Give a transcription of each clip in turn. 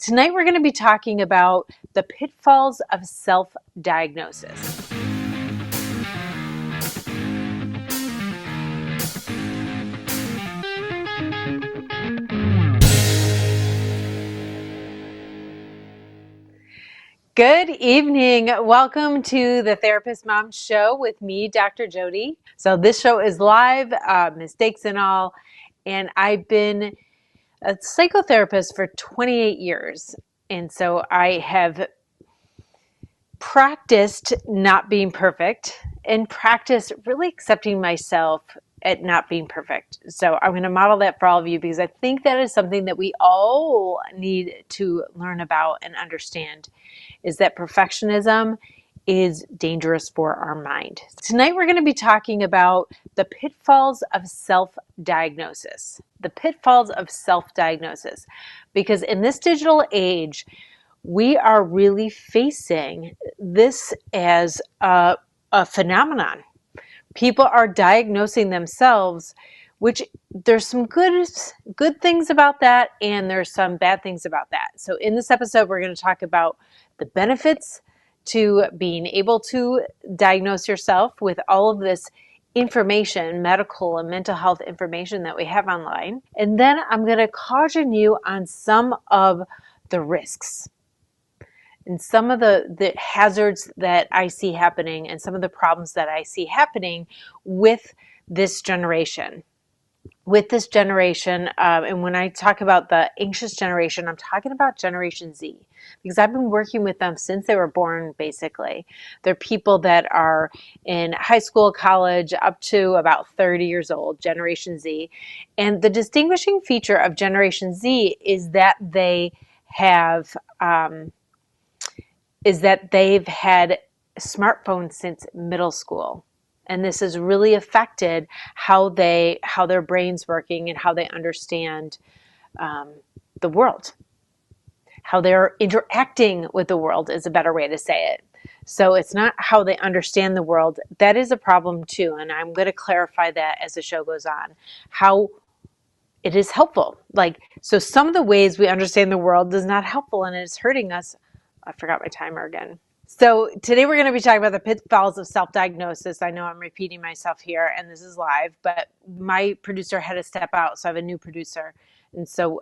Tonight we're going to be talking about the pitfalls of self-diagnosis. Good evening. Welcome to the Therapist Mom Show with me, Dr. Jodi. So this show is live, mistakes and all, and I've been a psychotherapist for 28 years. And so I have practiced not being perfect and practiced really accepting myself at not being perfect. So I'm going to model that for all of you because I think that is something that we all need to learn about and understand, is that perfectionism is dangerous for our mind. Tonight we're going to be talking about the pitfalls of self-diagnosis. The pitfalls of self-diagnosis. Because in this digital age, we are really facing this as a phenomenon. People are diagnosing themselves, which there's some good things about that, and there's some bad things about that. So in this episode, we're going to talk about the benefits to being able to diagnose yourself with all of this information, medical and mental health information that we have online. And then I'm going to caution you on some of the risks and some of the hazards that I see happening and some of the problems that I see happening with this generation. And when I talk about the anxious generation, I'm talking about Generation Z, because I've been working with them since they were born, basically. They're people that are in high school, college, up to about 30 years old, Generation Z. And the distinguishing feature of Generation Z is that they've had smartphones since middle school. And this has really affected how their brain's working and how they understand the world. How they're interacting with the world is a better way to say it. So it's not how they understand the world. That is a problem too. And I'm going to clarify that as the show goes on. How it is helpful. So some of the ways we understand the world is not helpful and it's hurting us. I forgot my timer again. So today we're going to be talking about the pitfalls of self-diagnosis. I know I'm repeating myself here and this is live, but my producer had to step out, so I have a new producer. And so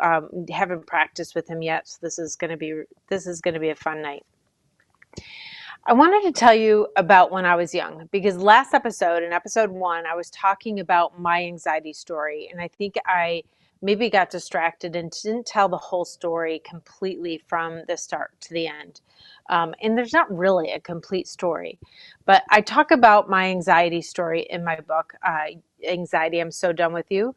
haven't practiced with him yet. So this is going to be a fun night. I wanted to tell you about when I was young, because last episode, in episode 1, I was talking about my anxiety story. And I think I maybe got distracted and didn't tell the whole story completely from the start to the end. And there's not really a complete story, but I talk about my anxiety story in my book, Anxiety, I'm So Done With You.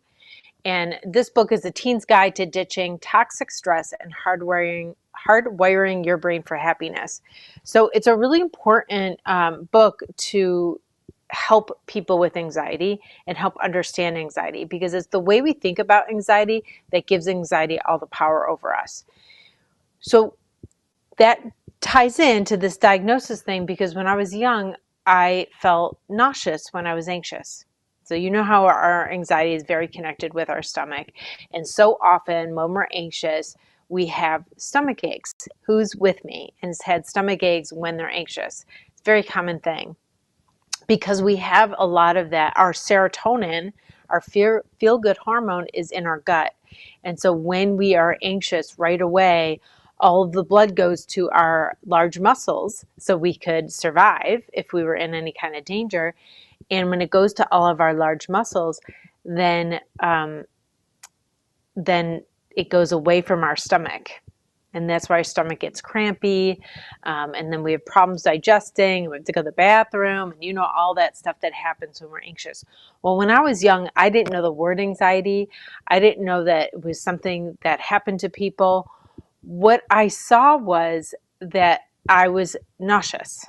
And this book is a teen's guide to ditching toxic stress and hardwiring your brain for happiness. So it's a really important book to help people with anxiety and help understand anxiety, because it's the way we think about anxiety that gives anxiety all the power over us. So that ties into this diagnosis thing, because when I was young, I felt nauseous when I was anxious. So you know how our anxiety is very connected with our stomach. And so often when we're anxious, we have stomach aches. Who's with me and has had stomach aches when they're anxious? It's a very common thing, because we have a lot of that. Our serotonin, our feel-good hormone, is in our gut. And so when we are anxious, right away, all of the blood goes to our large muscles so we could survive if we were in any kind of danger. And when it goes to all of our large muscles, then it goes away from our stomach. And that's why our stomach gets crampy. And then we have problems digesting. We have to go to the bathroom. And all that stuff that happens when we're anxious. Well, when I was young, I didn't know the word anxiety. I didn't know that it was something that happened to people. What I saw was that I was nauseous,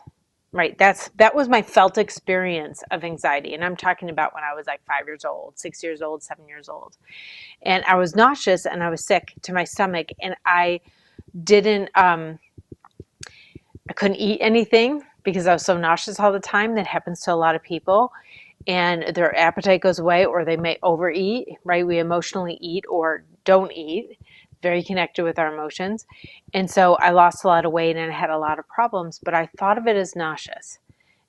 right? That was my felt experience of anxiety. And I'm talking about when I was like 5 years old, 6 years old, 7 years old. And I was nauseous and I was sick to my stomach, and I couldn't eat anything because I was so nauseous all the time. That happens to a lot of people. And their appetite goes away, or they may overeat, right? We emotionally eat or don't eat. very connected with our emotions. And so I lost a lot of weight and I had a lot of problems, but I thought of it as nauseous.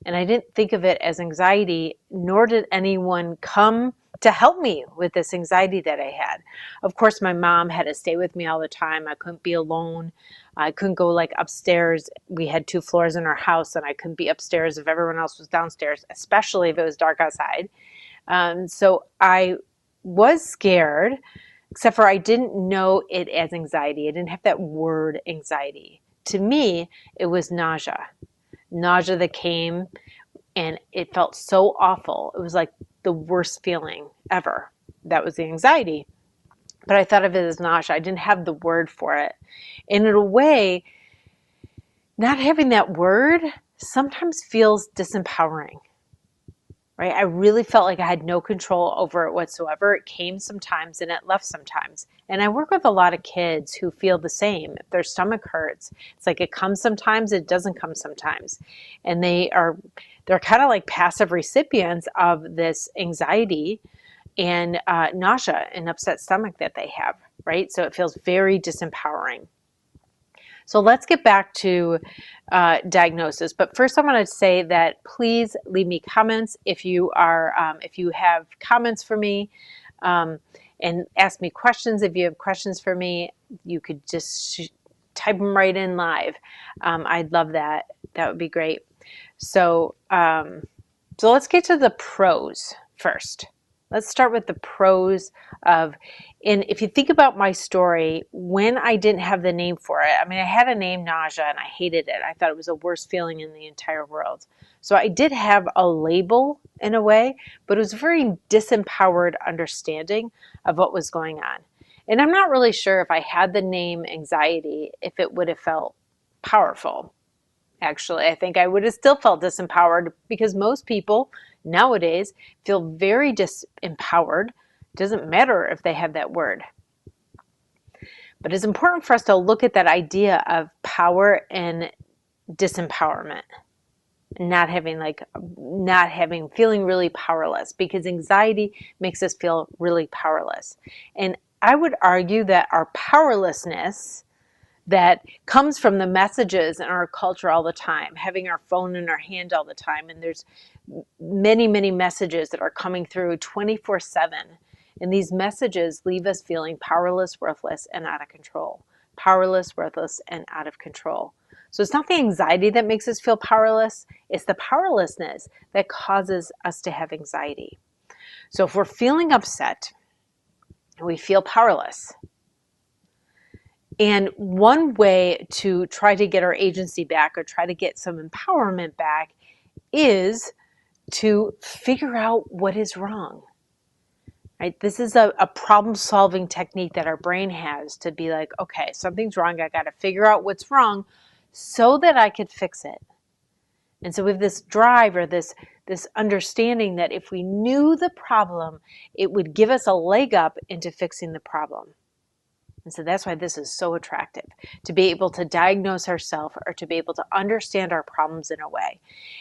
And I didn't think of it as anxiety, nor did anyone come to help me with this anxiety that I had. Of course, my mom had to stay with me all the time. I couldn't be alone. I couldn't go like upstairs. We had 2 floors in our house, and I couldn't be upstairs if everyone else was downstairs, especially if it was dark outside. So I was scared, except for I didn't know it as anxiety. I didn't have that word anxiety. To me, it was nausea. Nausea that came, and it felt so awful. It was like the worst feeling ever. That was the anxiety. But I thought of it as nausea. I didn't have the word for it. And in a way, not having that word sometimes feels disempowering, right? I really felt like I had no control over it whatsoever. It came sometimes and it left sometimes. And I work with a lot of kids who feel the same. If their stomach hurts, it's like it comes sometimes, it doesn't come sometimes. And they're kind of like passive recipients of this anxiety and nausea and upset stomach that they have, right? So it feels very disempowering. So let's get back to diagnosis. But first, I want to say that please leave me comments if you have comments for me, and ask me questions. If you have questions for me, you could just type them right in live. I'd love that. That would be great. So let's get to the pros first. Let's start with the pros of, and if you think about my story, when I didn't have the name for it, I mean, I had a name, nausea, and I hated it. I thought it was the worst feeling in the entire world. So I did have a label in a way, but it was a very disempowered understanding of what was going on. And I'm not really sure if I had the name anxiety, if it would have felt powerful. Actually, I think I would have still felt disempowered, because most people nowadays feel very disempowered. It doesn't matter if they have that word. But it's important for us to look at that idea of power and disempowerment. Feeling really powerless, because anxiety makes us feel really powerless. And I would argue that our powerlessness that comes from the messages in our culture all the time, having our phone in our hand all the time. And there's many, many messages that are coming through 24/7. And these messages leave us feeling powerless, worthless, and out of control. Powerless, worthless, and out of control. So it's not the anxiety that makes us feel powerless. It's the powerlessness that causes us to have anxiety. So if we're feeling upset and we feel powerless, and one way to try to get our agency back or try to get some empowerment back is to figure out what is wrong, right? This is a problem-solving technique that our brain has to be like, okay, something's wrong. I got to figure out what's wrong so that I could fix it. And so we have this drive or this understanding that if we knew the problem, it would give us a leg up into fixing the problem. And so that's why this is so attractive, to be able to diagnose ourselves or to be able to understand our problems in a way.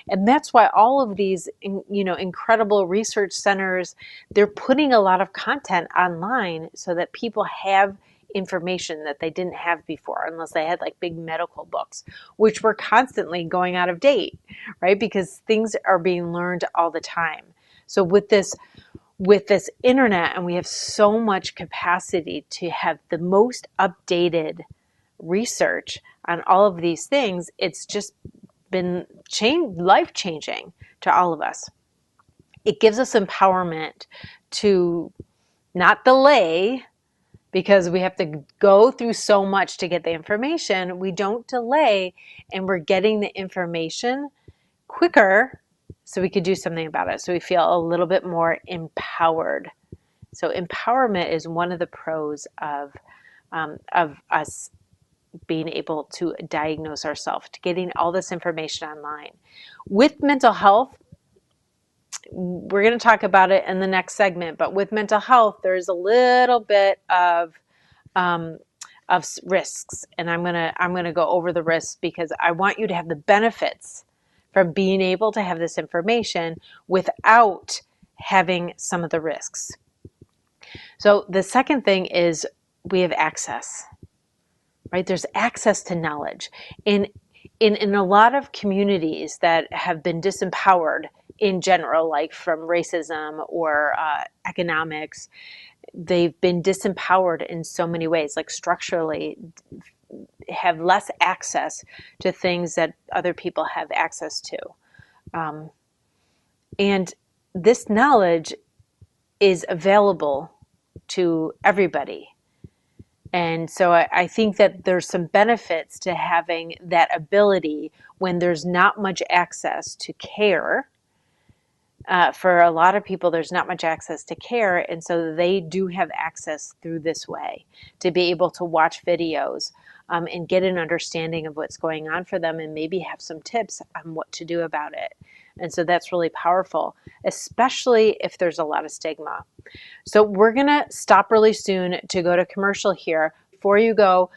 And that's why all of these, incredible research centers, they're putting a lot of content online so that people have information that they didn't have before, unless they had like big medical books, which were constantly going out of date, right? Because things are being learned all the time. So with this internet, and we have so much capacity to have the most updated research on all of these things, it's just been life-changing to all of us. It gives us empowerment to not delay, because we have to go through so much to get the information. We don't delay, and we're getting the information quicker so we could do something about it. So we feel a little bit more empowered. So empowerment is one of the pros of us being able to diagnose ourselves, to getting all this information online. With mental health, we're going to talk about it in the next segment, but with mental health, there's a little bit of risks, and I'm gonna go over the risks because I want you to have the benefits from being able to have this information without having some of the risks. So the second thing is we have access, right? There's access to knowledge. In a lot of communities that have been disempowered in general, like from racism or economics, they've been disempowered in so many ways, like structurally have less access to things that other people have access to. And this knowledge is available to everybody. And so I think that there's some benefits to having that ability when there's not much access to care. For a lot of people, there's not much access to care, and so they do have access through this way to be able to watch videos and get an understanding of what's going on for them and maybe have some tips on what to do about it. And so that's really powerful, especially if there's a lot of stigma. So we're going to stop really soon to go to commercial here. Before you go,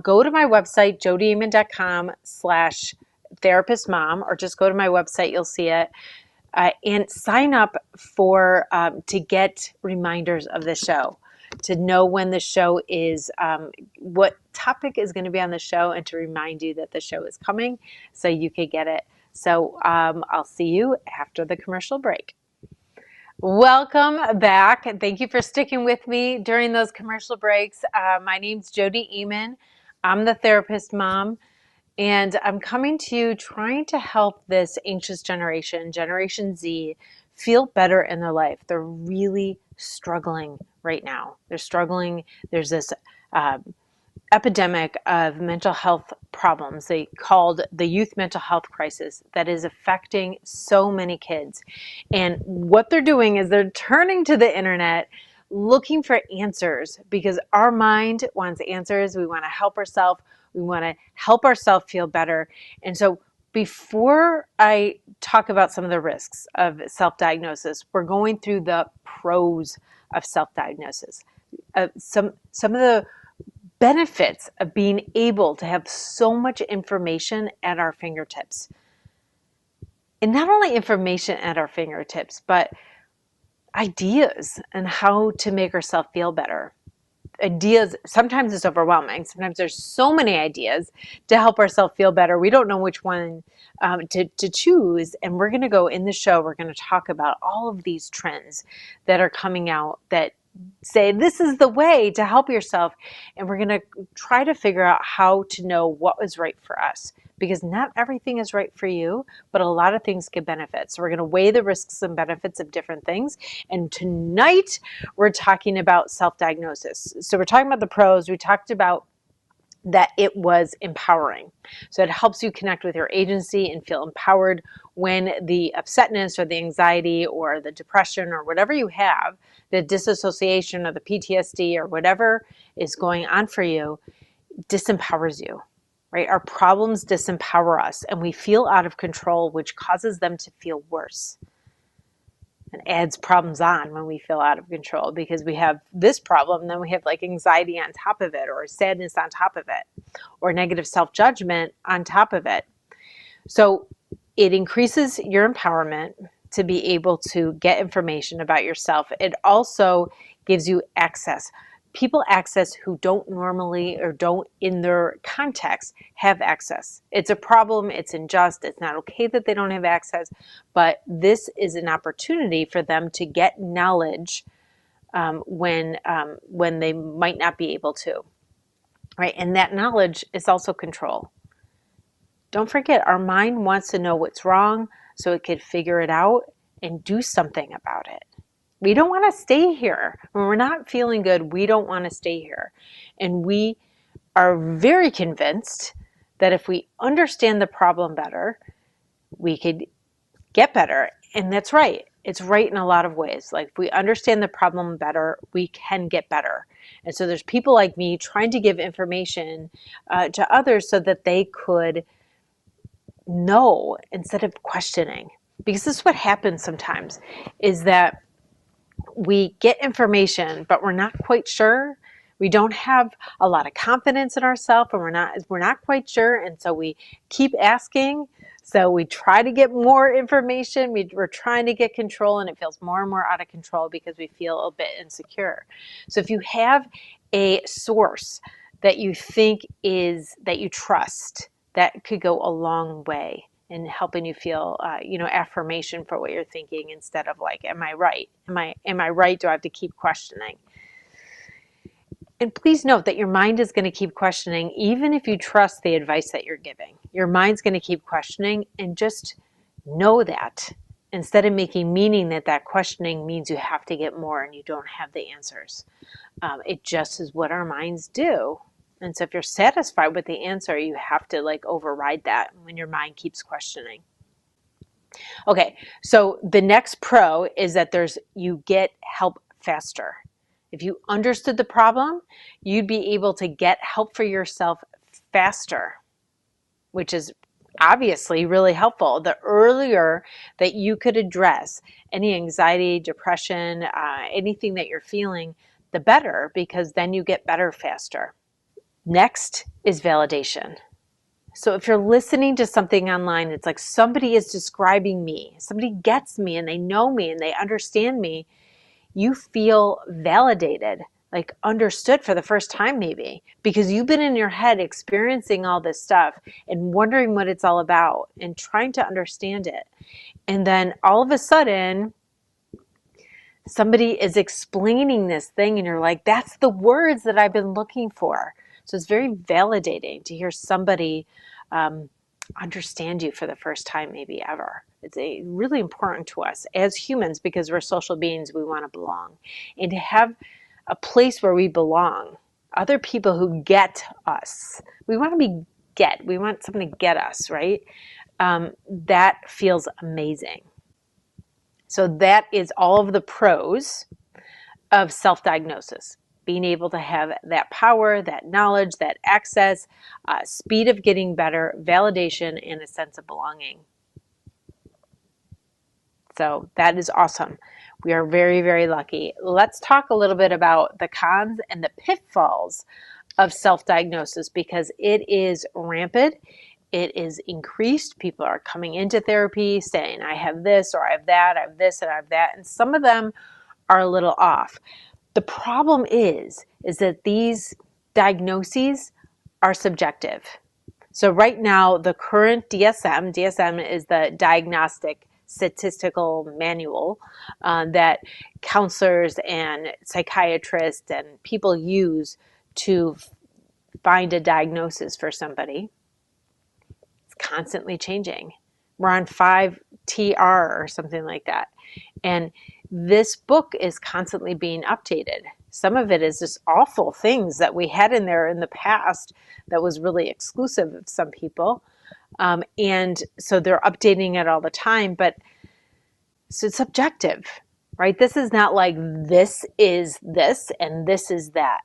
go to my website, jodiamon.com/therapistmom, or just go to my website, you'll see it. And sign up for to get reminders of the show, to know when the show is, what topic is going to be on the show, and to remind you that the show is coming so you could get it. So I'll see you after the commercial break. Welcome back, and thank you for sticking with me during those commercial breaks. My name's Jodi Amon. I'm the therapist mom, and I'm coming to you trying to help this anxious generation, Generation Z, feel better in their life. They're really struggling right now. They're struggling. There's this epidemic of mental health problems they called the youth mental health crisis that is affecting so many kids. And what they're doing is they're turning to the internet looking for answers, because our mind wants answers. We want to help ourselves. We want to help ourselves feel better. And so before I talk about some of the risks of self-diagnosis, we're going through the pros of self-diagnosis. Some of the benefits of being able to have so much information at our fingertips. And not only information at our fingertips, but ideas on how to make ourselves feel better. Ideas, sometimes it's overwhelming. Sometimes there's so many ideas to help ourselves feel better. We don't know which one to choose. And we're going to go in the show, we're going to talk about all of these trends that are coming out that say this is the way to help yourself. And we're going to try to figure out how to know what was right for us, because not everything is right for you, but a lot of things can benefit. So we're going to weigh the risks and benefits of different things. And tonight we're talking about self-diagnosis. So we're talking about the pros. We talked about that it was empowering. So it helps you connect with your agency and feel empowered when the upsetness or the anxiety or the depression or whatever you have, the disassociation or the PTSD or whatever is going on for you, disempowers you, right? Our problems disempower us and we feel out of control, which causes them to feel worse. And adds problems on when we feel out of control, because we have this problem, and then we have like anxiety on top of it, or sadness on top of it, or negative self-judgment on top of it. So it increases your empowerment to be able to get information about yourself. It also gives you access. People access who don't normally or don't in their context have access. It's a problem, it's unjust, it's not okay that they don't have access, but this is an opportunity for them to get knowledge when they might not be able to, right? And that knowledge is also control. Don't forget, our mind wants to know what's wrong so it can figure it out and do something about it. We don't want to stay here. When we're not feeling good, we don't want to stay here. And we are very convinced that if we understand the problem better, we could get better. And that's right. It's right in a lot of ways. Like if we understand the problem better, we can get better. And so there's people like me trying to give information to others so that they could know instead of questioning. Because this is what happens sometimes, is that we get information, but we're not quite sure. We don't have a lot of confidence in ourselves, and we're not quite sure, and so we keep asking. So we try to get more information. We're trying to get control, and it feels more and more out of control because we feel a bit insecure. So if you have a source that you think that you trust, that could go a long way in helping you feel, affirmation for what you're thinking, instead of like, am I right? Am I right? Do I have to keep questioning? And please note that your mind is going to keep questioning, even if you trust the advice that you're giving. Your mind's going to keep questioning, and just know that, instead of making meaning that questioning means you have to get more and you don't have the answers. It just is what our minds do. And so if you're satisfied with the answer, you have to like override that when your mind keeps questioning. Okay, so the next pro is that you get help faster. If you understood the problem, you'd be able to get help for yourself faster, which is obviously really helpful. The earlier that you could address any anxiety, depression, anything that you're feeling, the better, because then you get better faster. Next is validation. So if you're listening to something online, it's like somebody is describing me, somebody gets me and they know me and they understand me, you feel validated, like understood for the first time maybe, because you've been in your head experiencing all this stuff and wondering what it's all about and trying to understand it. And then all of a sudden, somebody is explaining this thing and you're like, that's the words that I've been looking for. So it's very validating to hear somebody understand you for the first time, maybe ever. It's really important to us as humans, because we're social beings. We want to belong, and to have a place where we belong, other people who get us. We want someone to get us, right? That feels amazing. So that is all of the pros of self-diagnosis. Being able to have that power, that knowledge, that access, speed of getting better, validation, and a sense of belonging. So that is awesome. We are very, very lucky. Let's talk a little bit about the cons and the pitfalls of self-diagnosis, because it is rampant. It is increased. People are coming into therapy saying, I have this, or I have that, I have this, and I have that. And some of them are a little off. The problem is that these diagnoses are subjective. So right now, the current DSM is the Diagnostic Statistical Manual that counselors and psychiatrists and people use to find a diagnosis for somebody. It's constantly changing. We're on 5TR or something like that. And this book is constantly being updated. Some of it is just awful things that we had in there in the past that was really exclusive of some people. And so they're updating it all the time, but so it's subjective, right? This is not like this is this and this is that.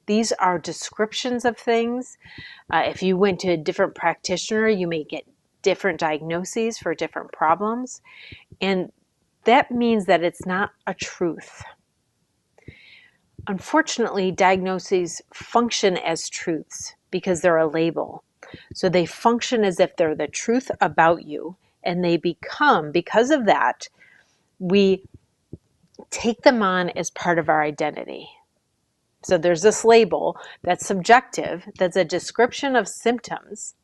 These are descriptions of things. If you went to a different practitioner, you may get different diagnoses for different problems. And that means that it's not a truth. Unfortunately, diagnoses function as truths because they're a label. So they function as if they're the truth about you, and they become, because of that, we take them on as part of our identity. So there's this label that's subjective, that's a description of symptoms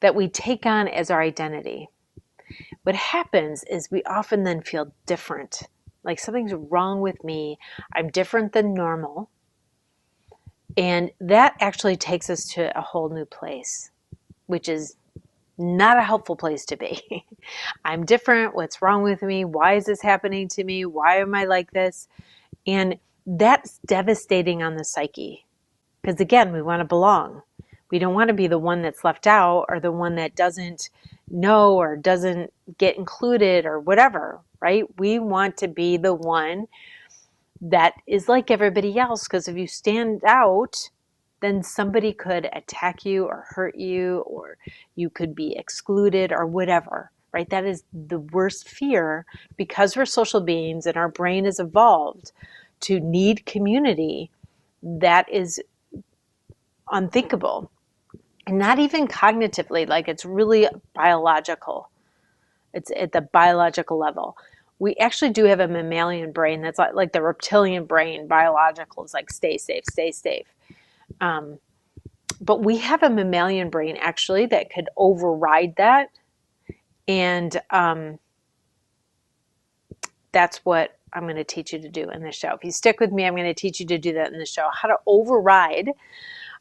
that we take on as our identity. What happens is we often then feel different, like something's wrong with me. I'm different than normal. And that actually takes us to a whole new place, which is not a helpful place to be. I'm different. What's wrong with me? Why is this happening to me? Why am I like this? And that's devastating on the psyche. Because again, we want to belong. We don't want to be the one that's left out, or the one that doesn't know or doesn't get included or whatever, right? We want to be the one that is like everybody else, because if you stand out, then somebody could attack you or hurt you, or you could be excluded or whatever, right? That is the worst fear, because we're social beings and our brain is evolved to need community. that is unthinkable. And not even cognitively, like it's really biological. It's at the biological level. We actually do have a mammalian brain that's like the reptilian brain. Biological is like stay safe, stay safe. But we have a mammalian brain actually that could override that. And that's what I'm going to teach you to do in the show. If you stick with me, I'm going to teach you to do that in the show, how to override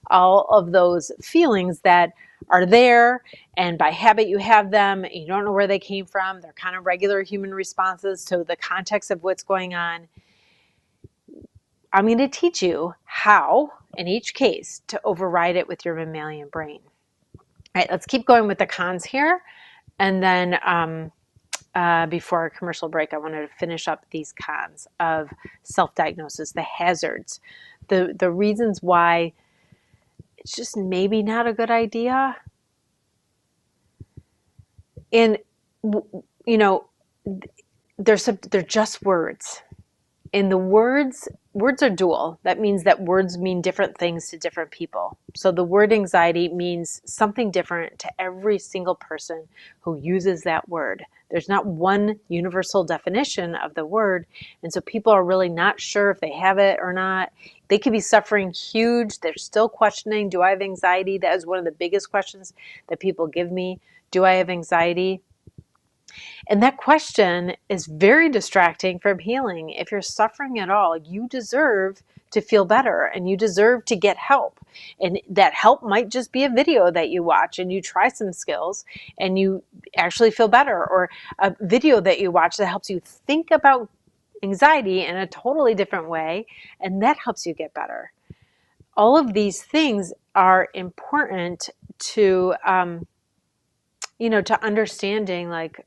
all of those feelings that are there, and by habit you have them, and you don't know where they came from. They're kind of regular human responses to the context of what's going on. I'm going to teach you how, in each case, to override it with your mammalian brain. All right, let's keep going with the cons here. And then before our commercial break, I wanted to finish up these cons of self-diagnosis, the hazards, the reasons why it's just maybe not a good idea. And, you know, they're just words. And the words are dual. That means that words mean different things to different people. So the word anxiety means something different to every single person who uses that word. There's not one universal definition of the word. And so people are really not sure if they have it or not. They could be suffering huge. They're still questioning, do I have anxiety? That is one of the biggest questions that people give me. Do I have anxiety? And that question is very distracting from healing. If you're suffering at all, you deserve to feel better and you deserve to get help. And that help might just be a video that you watch and you try some skills and you actually feel better, or a video that you watch that helps you think about anxiety in a totally different way, and that helps you get better. All of these things are important to to understanding, like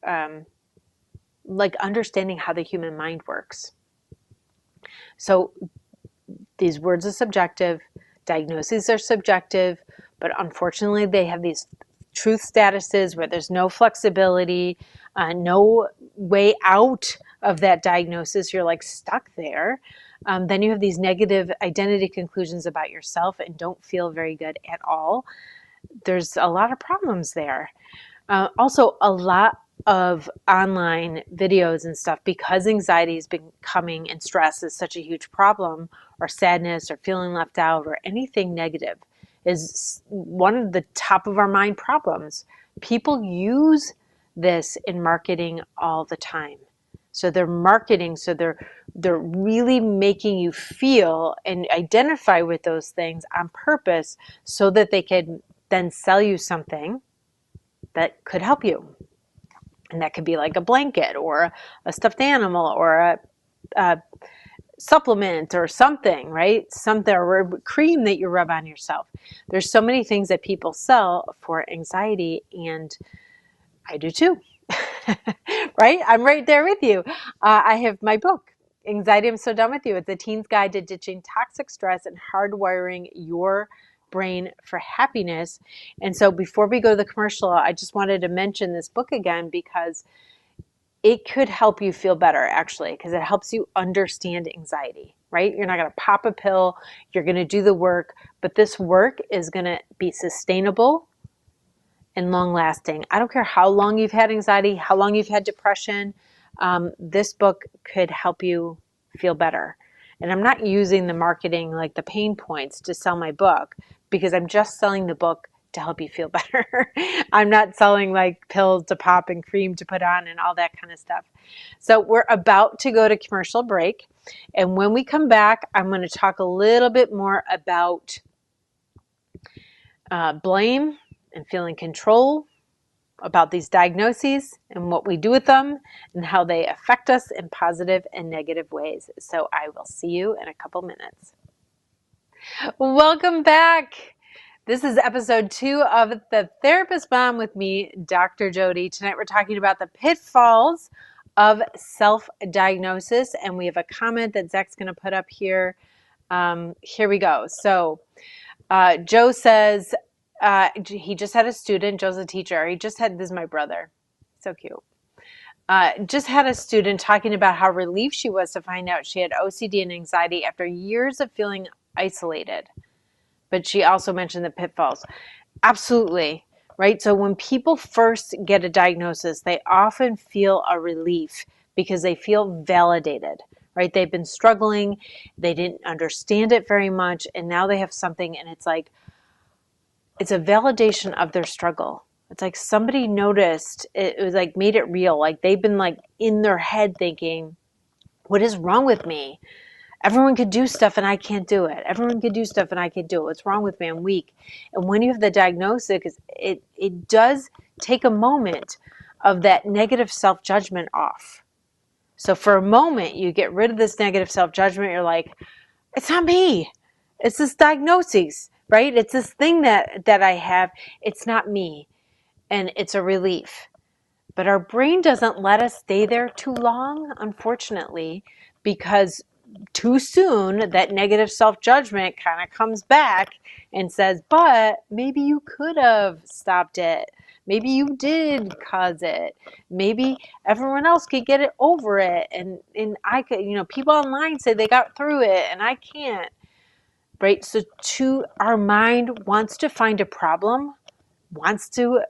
understanding how the human mind works. So these words are subjective, diagnoses are subjective, but unfortunately they have these truth statuses where there's no flexibility, no way out of that diagnosis. You're like stuck there. Then you have these negative identity conclusions about yourself and don't feel very good at all. There's a lot of problems there. Also, a lot of online videos and stuff, because anxiety is becoming, and stress is such a huge problem, or sadness or feeling left out or anything negative is one of the top of our mind problems. People use this in marketing all the time. So they're marketing, so they're really making you feel and identify with those things on purpose so that they can then sell you something that could help you. And that could be like a blanket or a stuffed animal or a supplement or something, right? Something, or a cream that you rub on yourself. There's so many things that people sell for anxiety, and I do too, right? I'm right there with you. I have my book, Anxiety, I'm So Done With You. It's a teen's guide to ditching toxic stress and hardwiring your brain for happiness. And so before we go to the commercial, I just wanted to mention this book again because it could help you feel better, actually, because it helps you understand anxiety, right? You're not going to pop a pill, you're going to do the work, but this work is going to be sustainable and long lasting. I don't care how long you've had anxiety, how long you've had depression, this book could help you feel better. And I'm not using the marketing, like the pain points, to sell my book, because I'm just selling the book to help you feel better. I'm not selling like pills to pop and cream to put on and all that kind of stuff. So we're about to go to commercial break. And when we come back, I'm going to talk a little bit more about blame and feeling control, about these diagnoses and what we do with them and how they affect us in positive and negative ways. So I will see you in a couple minutes. Welcome back. This is episode 2 of The Therapist Mom with me, Dr. Jodi. Tonight we're talking about the pitfalls of self-diagnosis, and we have a comment that Zach's going to put up here. Here we go. So Joe says, he just had a student. Joe's a teacher. This is my brother. So cute. Just had a student talking about how relieved she was to find out she had OCD and anxiety after years of feeling isolated. But she also mentioned the pitfalls. Absolutely, right? So when people first get a diagnosis, they often feel a relief because they feel validated, right? They've been struggling, they didn't understand it very much, and now they have something, and it's like, it's a validation of their struggle. It's like somebody noticed, it was like made it real. Like they've been like in their head thinking, what is wrong with me? Everyone could do stuff and I can't do it. Everyone could do stuff and I can't do it. What's wrong with me? I'm weak. And when you have the diagnosis, it does take a moment of that negative self-judgment off. So for a moment, you get rid of this negative self-judgment. You're like, it's not me. It's this diagnosis, right? It's this thing that I have. It's not me. And it's a relief. But our brain doesn't let us stay there too long, unfortunately, because too soon that negative self-judgment kind of comes back and says, but maybe you could have stopped it. Maybe you did cause it. Maybe everyone else could get it over it. And I could, people online say they got through it and I can't. Right? So our mind wants to find a problem, wants to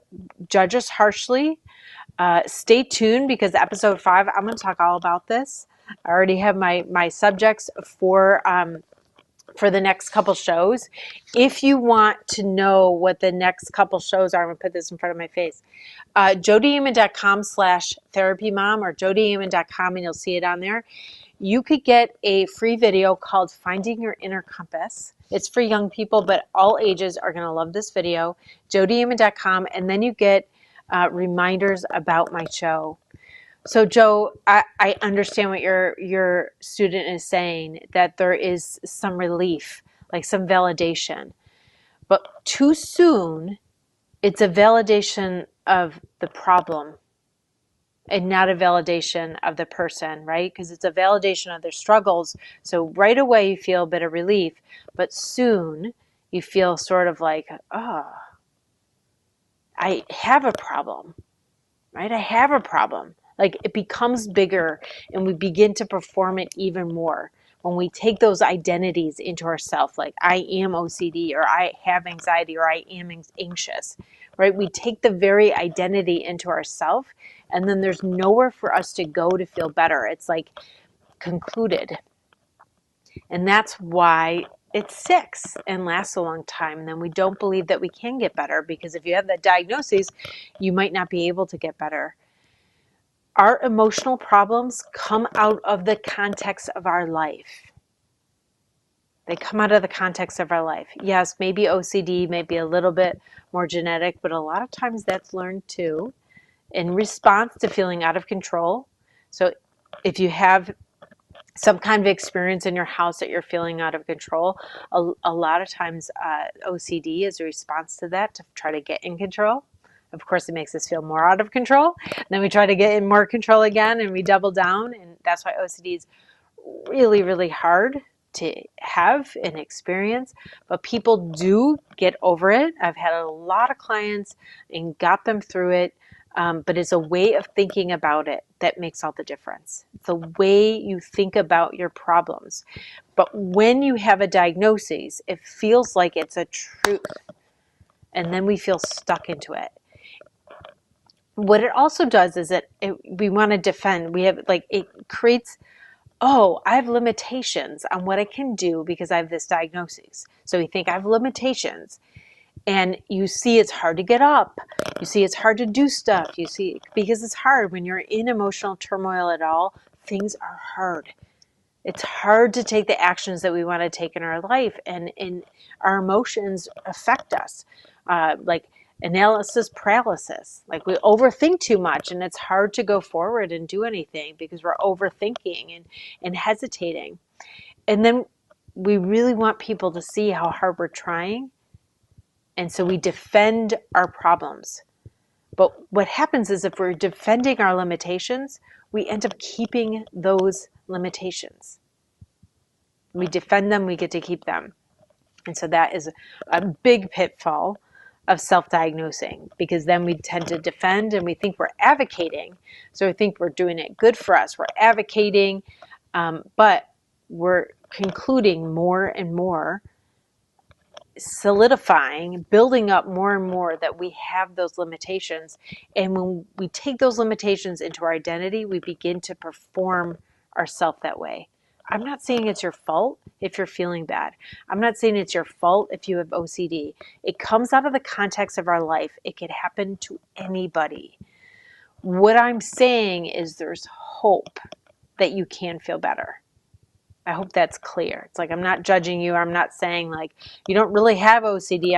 judge us harshly. Stay tuned because episode 5, I'm going to talk all about this. I already have my subjects for the next couple shows. If you want to know what the next couple shows are, I'm going to put this in front of my face. JodiAmon.com/therapymom or JodiAmon.com, and you'll see it on there. You could get a free video called Finding Your Inner Compass. It's for young people, but all ages are going to love this video. JodiAmon.com, and then you get reminders about my show. So Joe, I understand what your student is saying, that there is some relief, like some validation. But too soon, it's a validation of the problem and not a validation of the person, right? Because it's a validation of their struggles. So right away you feel a bit of relief, but soon you feel sort of like, oh, I have a problem, right? I have a problem. Like it becomes bigger and we begin to perform it even more when we take those identities into ourselves, like I am OCD or I have anxiety or I am anxious, right? We take the very identity into ourselves and then there's nowhere for us to go to feel better. It's like concluded. And that's why it sticks and lasts a long time. And then we don't believe that we can get better because if you have that diagnosis, you might not be able to get better. Our emotional problems come out of the context of our life. They come out of the context of our life. Yes, maybe OCD, maybe a little bit more genetic, but a lot of times that's learned too in response to feeling out of control. So if you have some kind of experience in your house that you're feeling out of control, a lot of times OCD is a response to that, to try to get in control. Of course, it makes us feel more out of control. And then we try to get in more control again and we double down. And that's why OCD is really, really hard to have and experience. But people do get over it. I've had a lot of clients and got them through it. But it's a way of thinking about it that makes all the difference. It's the way you think about your problems. But when you have a diagnosis, it feels like it's a truth. And then we feel stuck into it. What it also does is we want to defend. We have it creates, oh, I have limitations on what I can do because I have this diagnosis. So we think I have limitations. And you see it's hard to get up. You see it's hard to do stuff. You see, because it's hard when you're in emotional turmoil at all, things are hard. It's hard to take the actions that we want to take in our life. And our emotions affect us. Like analysis paralysis. Like we overthink too much and it's hard to go forward and do anything because we're overthinking and hesitating. And then we really want people to see how hard we're trying. And so we defend our problems. But what happens is if we're defending our limitations, we end up keeping those limitations. We defend them, we get to keep them. And so that is a big pitfall of self-diagnosing, because then we tend to defend and we think we're advocating. So we think we're doing it good for us. We're advocating, but we're concluding more and more, solidifying, building up more and more that we have those limitations. And when we take those limitations into our identity, we begin to perform ourselves that way. I'm not saying it's your fault if you're feeling bad. I'm not saying it's your fault if you have OCD. It comes out of the context of our life. It could happen to anybody. What I'm saying is there's hope that you can feel better. I hope that's clear. It's like, I'm not judging you. I'm not saying like, you don't really have OCD.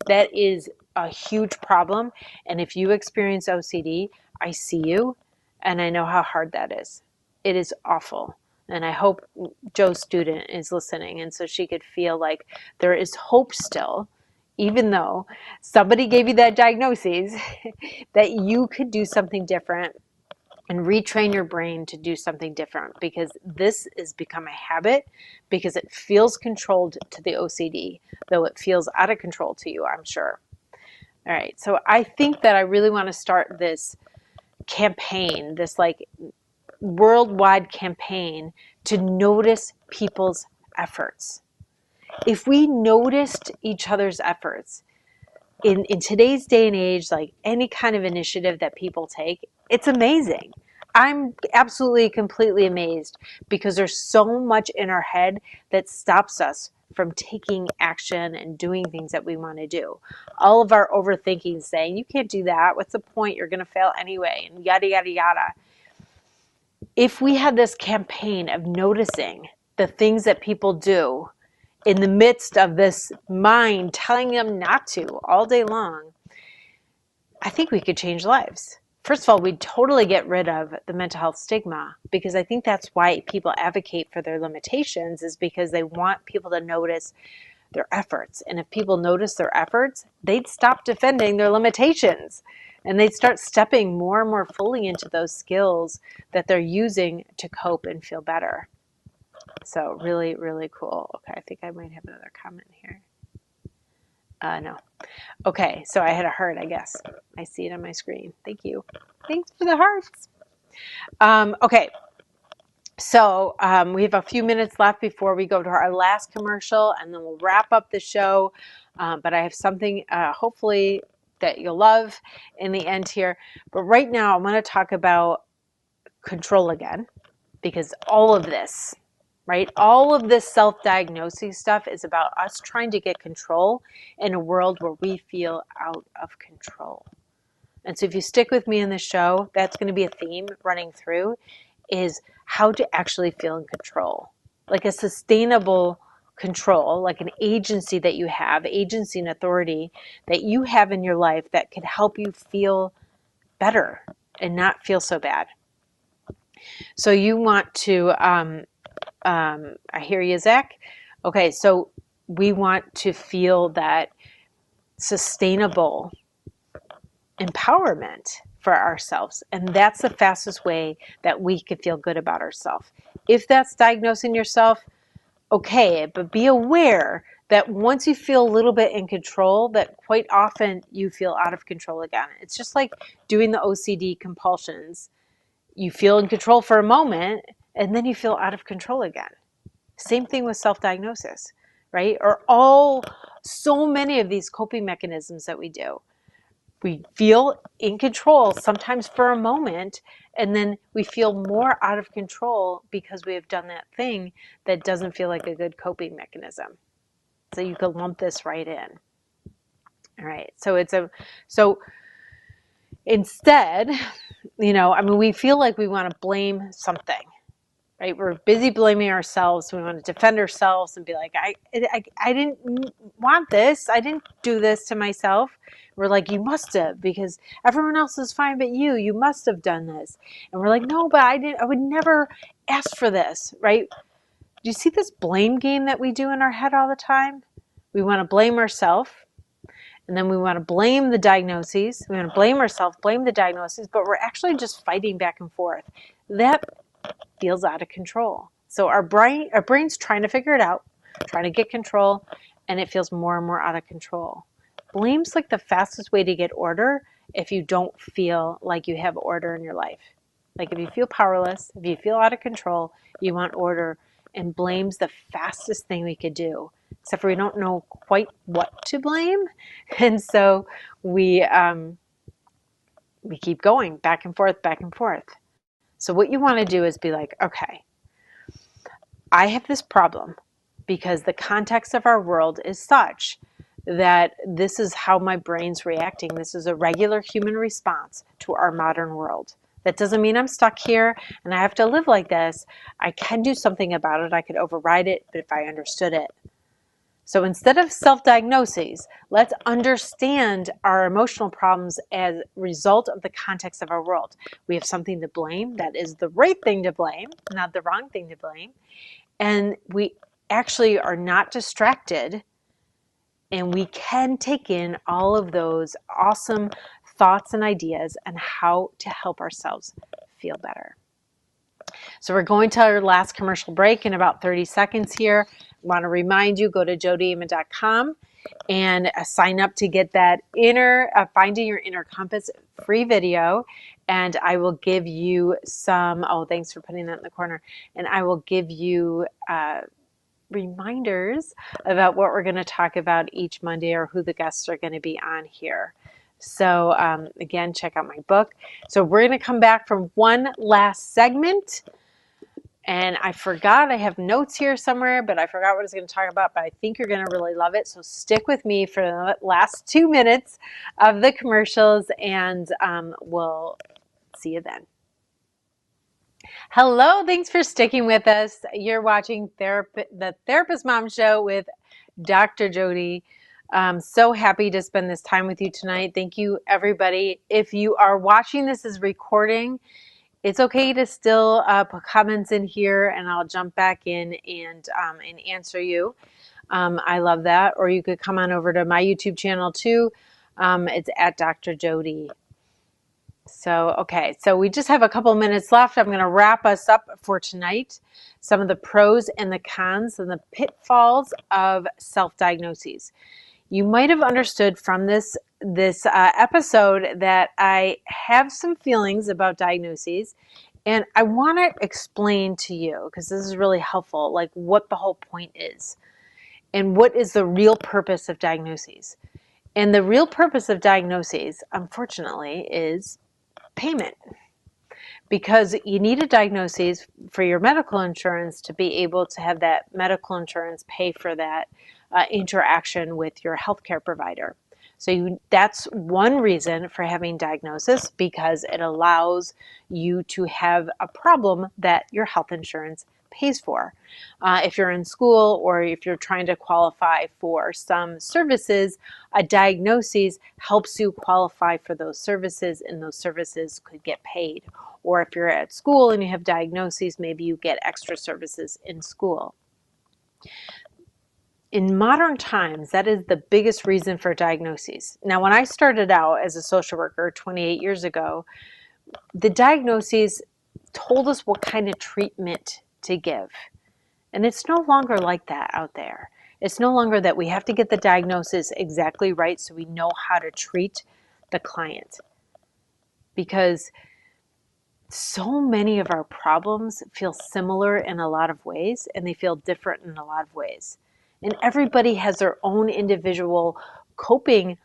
That is a huge problem. And if you experience OCD, I see you and I know how hard that is. It is awful. And I hope Joe's student is listening. And so she could feel like there is hope still, even though somebody gave you that diagnosis, that you could do something different and retrain your brain to do something different, because this has become a habit, because it feels controlled to the OCD, though it feels out of control to you, I'm sure. All right, so I think that I really want to start this campaign, this like worldwide campaign to notice people's efforts. If we noticed each other's efforts, in today's day and age, like any kind of initiative that people take, it's amazing. I'm absolutely, completely amazed, because there's so much in our head that stops us from taking action and doing things that we want to do. All of our overthinking saying, you can't do that. What's the point? You're going to fail anyway, and yada, yada, yada. If we had this campaign of noticing the things that people do in the midst of this mind telling them not to all day long, I think we could change lives. First of all, we'd totally get rid of the mental health stigma, because I think that's why people advocate for their limitations, is because they want people to notice their efforts. And if people notice their efforts, they'd stop defending their limitations, and they'd start stepping more and more fully into those skills that they're using to cope and feel better. So really, really cool. Okay, I think I might have another comment here. No. Okay, so I had a heart, I guess. I see it on my screen. Thank you. Thanks for the hearts. Okay, so we have a few minutes left before we go to our last commercial, and then we'll wrap up the show. But I have something, hopefully, that you'll love in the end here. But right now, I want to talk about control again, because all of this, right? All of this self-diagnosing stuff is about us trying to get control in a world where we feel out of control. And so if you stick with me in the show, that's going to be a theme running through, is how to actually feel in control. Like a sustainable control, like an agency that you have, agency and authority that you have in your life that could help you feel better and not feel so bad. So you want to, I hear you, Zach. Okay, so we want to feel that sustainable empowerment for ourselves. And that's the fastest way that we could feel good about ourselves. If that's diagnosing yourself, okay, but be aware that once you feel a little bit in control, that quite often you feel out of control again. It's just like doing the OCD compulsions. You feel in control for a moment, and then you feel out of control again. Same thing with self-diagnosis, right? Or so many of these coping mechanisms that we do. We feel in control sometimes for a moment, and then we feel more out of control because we have done that thing that doesn't feel like a good coping mechanism. So you could lump this right in. All right. So instead, we feel like we want to blame something. Right? We're busy blaming ourselves. We want to defend ourselves and be like, I didn't want this. I didn't do this to myself. We're like, you must have, because everyone else is fine but you. You must have done this. And we're like, no, but I didn't. I would never ask for this, right? Do you see this blame game that we do in our head all the time? We want to blame ourselves, and then we want to blame the diagnoses. We want to blame ourselves, blame the diagnoses, but we're actually just fighting back and forth. That feels out of control. So our brain's trying to figure it out, trying to get control, and it feels more and more out of control. Blame's like the fastest way to get order if you don't feel like you have order in your life. Like if you feel powerless, if you feel out of control, you want order, and blame's the fastest thing we could do, except for we don't know quite what to blame. And so we keep going back and forth, back and forth. So what you want to do is be like, okay, I have this problem because the context of our world is such that this is how my brain's reacting. This is a regular human response to our modern world. That doesn't mean I'm stuck here and I have to live like this. I can do something about it. I could override it, but if I understood it. So instead of self-diagnoses, let's understand our emotional problems as a result of the context of our world. We have something to blame. That is the right thing to blame, not the wrong thing to blame. And we actually are not distracted, and we can take in all of those awesome thoughts and ideas and how to help ourselves feel better. So we're going to our last commercial break in about 30 seconds here. I want to remind you, go to jodiaman.com and sign up to get that Finding Your Inner Compass free video. And I will give you some, oh, thanks for putting that in the corner. And I will give you reminders about what we're going to talk about each Monday or who the guests are going to be on here. So again, check out my book. So we're going to come back from one last segment. And I forgot, I have notes here somewhere, but I forgot what I was going to talk about, but I think you're going to really love it. So stick with me for the last 2 minutes of the commercials, and we'll see you then. Hello, thanks for sticking with us. You're watching the Therapist Mom Show with Dr. Jodi. I'm so happy to spend this time with you tonight. Thank you, everybody. If you are watching this as recording, it's okay to still put comments in here, and I'll jump back in and answer you. I love that. Or you could come on over to my YouTube channel too. It's at Dr. Jodi. So, okay, so we just have a couple minutes left. I'm going to wrap us up for tonight. Some of the pros and the cons and the pitfalls of self-diagnoses. You might have understood from this episode that I have some feelings about diagnoses, and I want to explain to you, because this is really helpful, like what the whole point is and what is the real purpose of diagnoses. And the real purpose of diagnoses, unfortunately, is payment. Because you need a diagnosis for your medical insurance to be able to have that medical insurance pay for that interaction with your healthcare provider. So that's one reason for having diagnosis, because it allows you to have a problem that your health insurance pays for. If you're in school or if you're trying to qualify for some services, a diagnosis helps you qualify for those services, and those services could get paid. Or if you're at school and you have diagnoses, maybe you get extra services in school. In modern times, that is the biggest reason for diagnoses. Now, when I started out as a social worker 28 years ago, the diagnoses told us what kind of treatment to give. And it's no longer like that out there. It's no longer that we have to get the diagnosis exactly right so we know how to treat the client. Because so many of our problems feel similar in a lot of ways, and they feel different in a lot of ways. And everybody has their own individual coping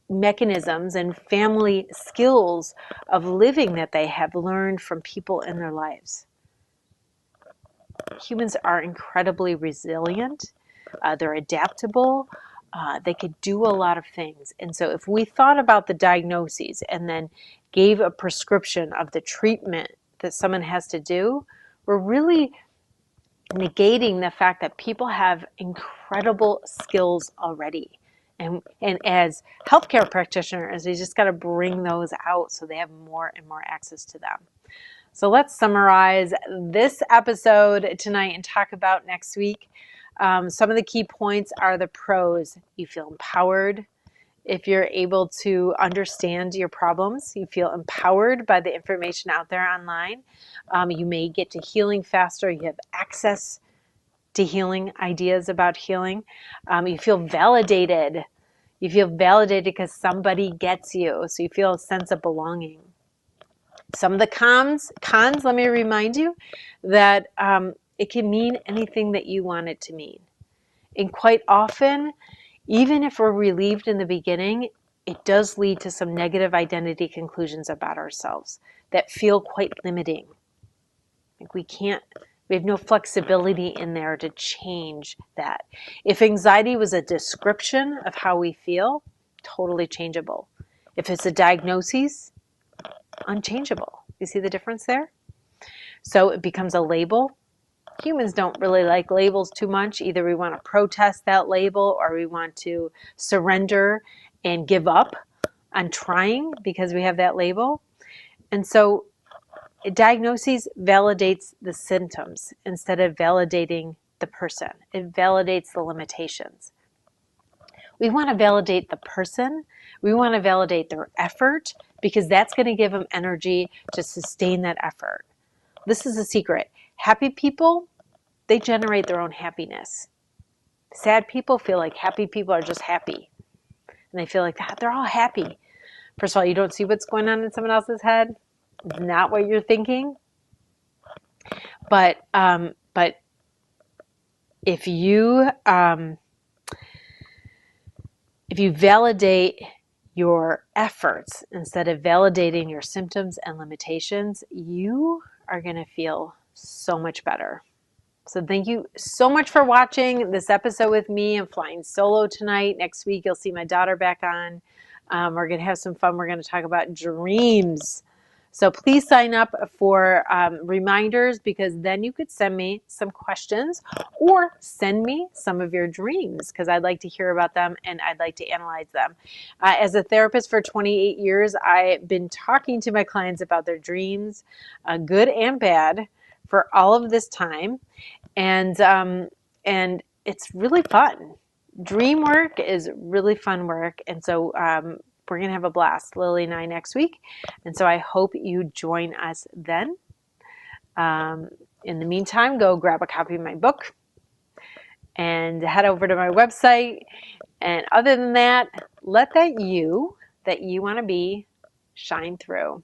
mechanisms and family skills of living that they have learned from people in their lives. Humans are incredibly resilient. They're adaptable. They could do a lot of things. And so if we thought about the diagnoses and then gave a prescription of the treatment that someone has to do, we're really negating the fact that people have incredible skills already. And as healthcare practitioners, they just got to bring those out so they have more and more access to them. So let's summarize this episode tonight and talk about next week. Some of the key points are the pros. You feel empowered. If you're able to understand your problems, you feel empowered by the information out there online. You may get to healing faster. You have access to healing, ideas about healing. You feel validated. You feel validated because somebody gets you. So you feel a sense of belonging. Some of the cons, let me remind you that It can mean anything that you want it to mean. And quite often, even if we're relieved in the beginning, it does lead to some negative identity conclusions about ourselves that feel quite limiting. Like we have no flexibility in there to change that. If anxiety was a description of how we feel, totally changeable. If it's a diagnosis, unchangeable. You see the difference there? So it becomes a label. Humans don't really like labels too much. Either we want to protest that label or we want to surrender and give up on trying because we have that label. And so diagnosis validates the symptoms instead of validating the person. It validates the limitations. We want to validate the person. We want to validate their effort because that's going to give them energy to sustain that effort. This is a secret. Happy people, they generate their own happiness. Sad people feel like happy people are just happy. And they feel like they're all happy. First of all, you don't see what's going on in someone else's head. It's not what you're thinking. But if you validate your efforts instead of validating your symptoms and limitations, you are going to feel so much better. So thank you so much for watching this episode with me. I'm flying solo tonight. Next week, you'll see my daughter back on. We're going to have some fun. We're going to talk about dreams. So please sign up for reminders because then you could send me some questions or send me some of your dreams because I'd like to hear about them and I'd like to analyze them. As a therapist for 28 years, I've been talking to my clients about their dreams, good and bad, for all of this time. And it's really fun. Dream work is really fun work. And so we're going to have a blast, Lily and I, next week. And so I hope you join us then. In the meantime, go grab a copy of my book and head over to my website. And other than that, let that you want to be shine through.